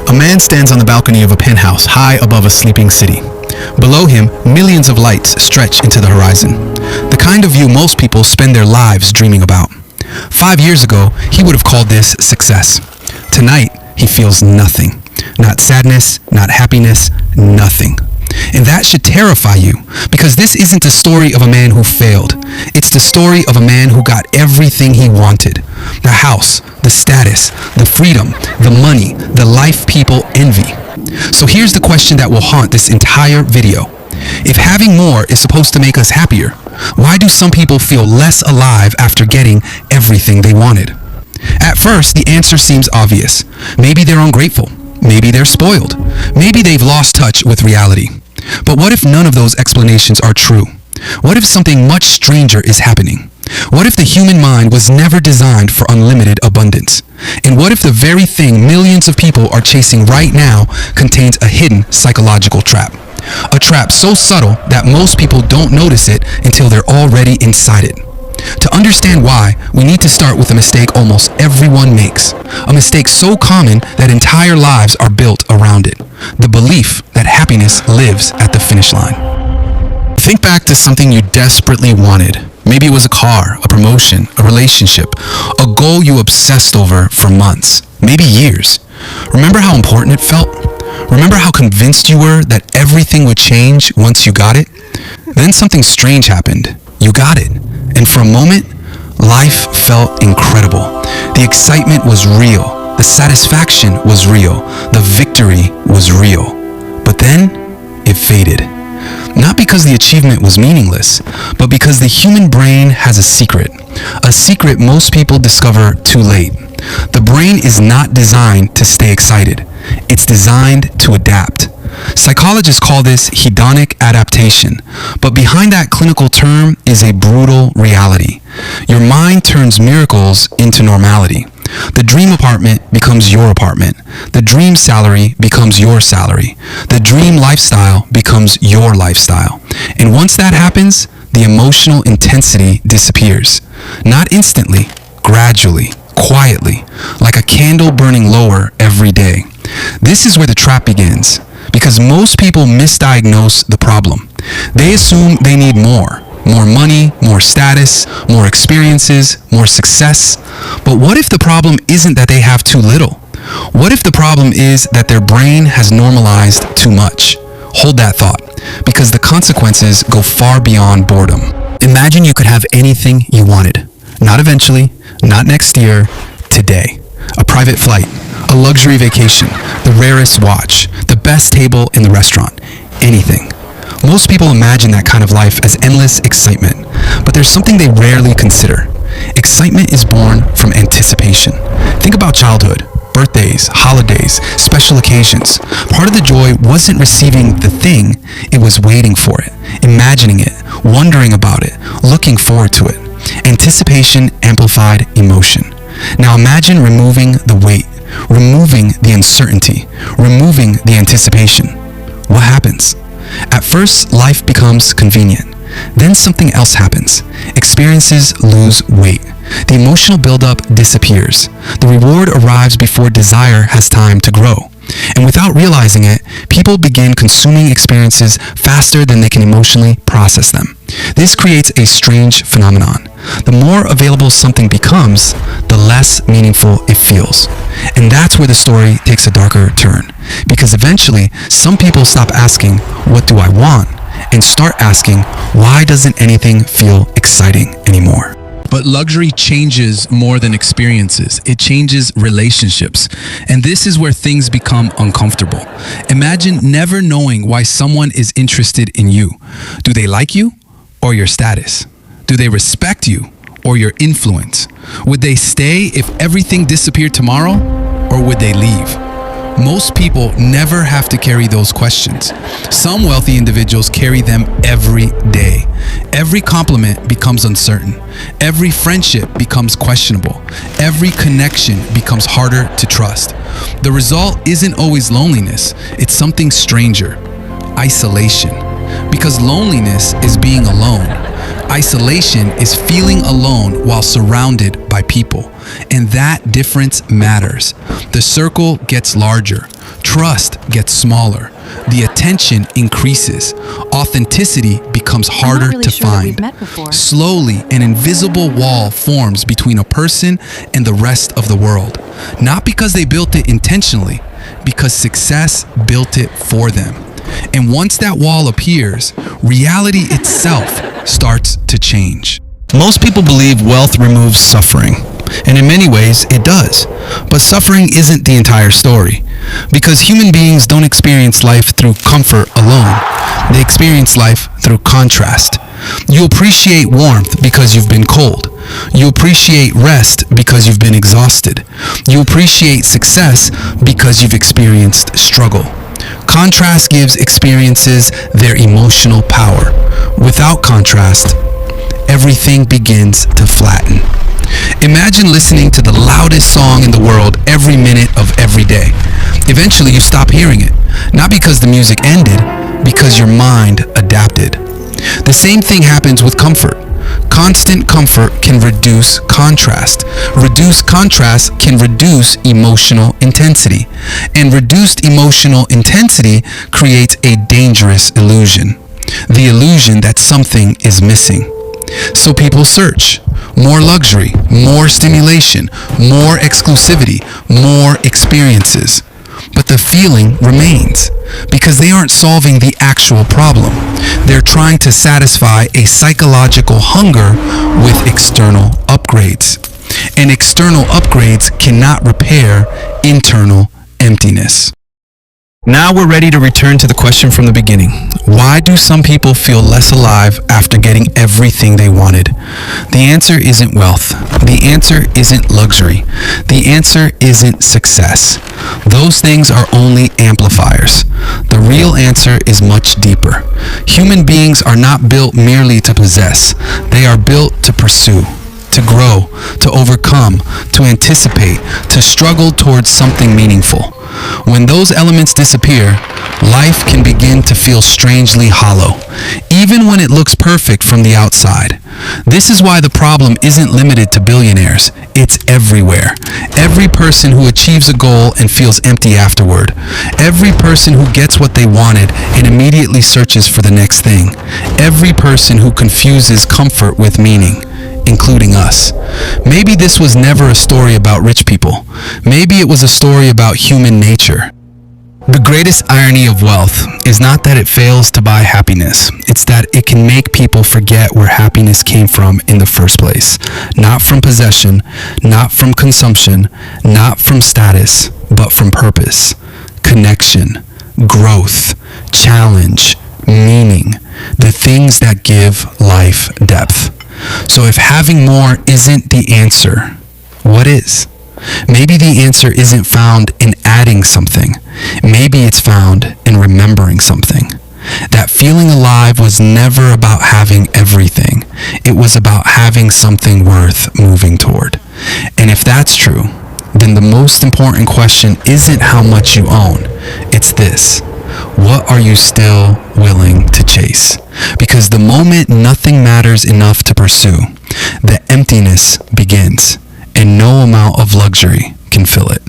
A man stands on the balcony of a penthouse high above a sleeping city. Below him, millions of lights stretch into the horizon, the kind of view most people spend their lives dreaming about. 5 years ago, he would have called this success. Tonight, he feels nothing. Not sadness, not happiness, nothing. And that should terrify you, because this isn't the story of a man who failed. It's the story of a man who got everything he wanted. The house, the status, the freedom, the money, the life people envy. So here's the question that will haunt this entire video. If having more is supposed to make us happier, why do some people feel less alive after getting everything they wanted? At first, the answer seems obvious. Maybe they're ungrateful. Maybe they're spoiled. Maybe they've lost touch with reality. But what if none of those explanations are true? What if something much stranger is happening? What if the human mind was never designed for unlimited abundance? And what if the very thing millions of people are chasing right now contains a hidden psychological trap? A trap so subtle that most people don't notice it until they're already inside it. To understand why, we need to start with a mistake almost everyone makes. A mistake so common that entire lives are built around it. The belief that happiness lives at the finish line. Think back to something you desperately wanted. Maybe it was a car, a promotion, a relationship, a goal you obsessed over for months, maybe years. Remember how important it felt? Remember how convinced you were that everything would change once you got it? Then something strange happened. You got it. And for a moment, life felt incredible. The excitement was real. The satisfaction was real. The victory was real. But then, it faded. Not because the achievement was meaningless, but because the human brain has a secret most people discover too late. The brain is not designed to stay excited. It's designed to adapt. Psychologists call this hedonic adaptation, but behind that clinical term is a brutal reality. Your mind turns miracles into normality. The dream apartment becomes your apartment. The dream salary becomes your salary. The dream lifestyle becomes your lifestyle. And once that happens, the emotional intensity disappears. Not instantly, gradually, quietly, like a candle burning lower every day. This is where the trap begins, because most people misdiagnose the problem. They assume they need more money, more status, more experiences, more success. But what if the problem isn't that they have too little? What if the problem is that their brain has normalized too much? Hold that thought, because the consequences go far beyond boredom. Imagine you could have anything you wanted. Not eventually, not next year, today. A private flight, a luxury vacation, the rarest watch, the best table in the restaurant, anything. Most people imagine that kind of life as endless excitement, but there's something they rarely consider. Excitement is born from anticipation. Think about childhood, birthdays, holidays, special occasions. Part of the joy wasn't receiving the thing, it was waiting for it, imagining it, wondering about it, looking forward to it. Anticipation amplified emotion. Now imagine removing the weight, removing the uncertainty, removing the anticipation. What happens? At first, life becomes convenient. Then something else happens. Experiences lose weight. The emotional buildup disappears. The reward arrives before desire has time to grow. And without realizing it, people begin consuming experiences faster than they can emotionally process them. This creates a strange phenomenon. The more available something becomes, the less meaningful it feels. And that's where the story takes a darker turn. Because eventually, some people stop asking, what do I want? And start asking, why doesn't anything feel exciting anymore? But luxury changes more than experiences. It changes relationships. And this is where things become uncomfortable. Imagine never knowing why someone is interested in you. Do they like you or your status? Do they respect you or your influence? Would they stay if everything disappeared tomorrow, or would they leave? Most people never have to carry those questions. Some wealthy individuals carry them every day. Every compliment becomes uncertain. Every friendship becomes questionable. Every connection becomes harder to trust. The result isn't always loneliness. It's something stranger, isolation. Because loneliness is being alone. Isolation is feeling alone while surrounded by people. And that difference matters. The circle gets larger. Trust gets smaller. The attention increases. Authenticity becomes harder to find. Slowly, an invisible wall forms between a person and the rest of the world. Not because they built it intentionally, because success built it for them. And once that wall appears, reality itself starts to change. Most people believe wealth removes suffering, and in many ways it does. But suffering isn't the entire story, because human beings don't experience life through comfort alone. They experience life through contrast. You appreciate warmth because you've been cold. You appreciate rest because you've been exhausted. You appreciate success because you've experienced struggle. Contrast gives experiences their emotional power. Without contrast, everything begins to flatten. Imagine listening to the loudest song in the world every minute of every day. Eventually you stop hearing it, not because the music ended, because your mind adapted. The same thing happens with comfort. Constant comfort can reduce contrast. Reduced contrast can reduce emotional intensity. And reduced emotional intensity creates a dangerous illusion. The illusion that something is missing. So people search. More luxury, more stimulation, more exclusivity, more experiences. But the feeling remains because they aren't solving the actual problem. They're trying to satisfy a psychological hunger with external upgrades. And external upgrades cannot repair internal emptiness. Now we're ready to return to the question from the beginning. Why do some people feel less alive after getting everything they wanted? The answer isn't wealth. The answer isn't luxury. The answer isn't success. Those things are only amplifiers. The real answer is much deeper. Human beings are not built merely to possess. They are built to pursue, to grow, to overcome, to anticipate, to struggle towards something meaningful. When those elements disappear, life can begin to feel strangely hollow, even when it looks perfect from the outside. This is why the problem isn't limited to billionaires. It's everywhere. Every person who achieves a goal and feels empty afterward. Every person who gets what they wanted and immediately searches for the next thing. Every person who confuses comfort with meaning, including us. Maybe this was never a story about rich people. Maybe it was a story about human nature. The greatest irony of wealth is not that it fails to buy happiness. It's that it can make people forget where happiness came from in the first place. Not from possession, not from consumption, not from status, but from purpose, connection, growth, challenge, meaning, the things that give life depth. So if having more isn't the answer, what is? Maybe the answer isn't found in adding something. Maybe it's found in remembering something. That feeling alive was never about having everything. It was about having something worth moving toward. And if that's true, then the most important question isn't how much you own. It's this: what are you still willing to chase? Because the moment nothing matters enough to pursue, the emptiness begins, and no amount of luxury can fill it.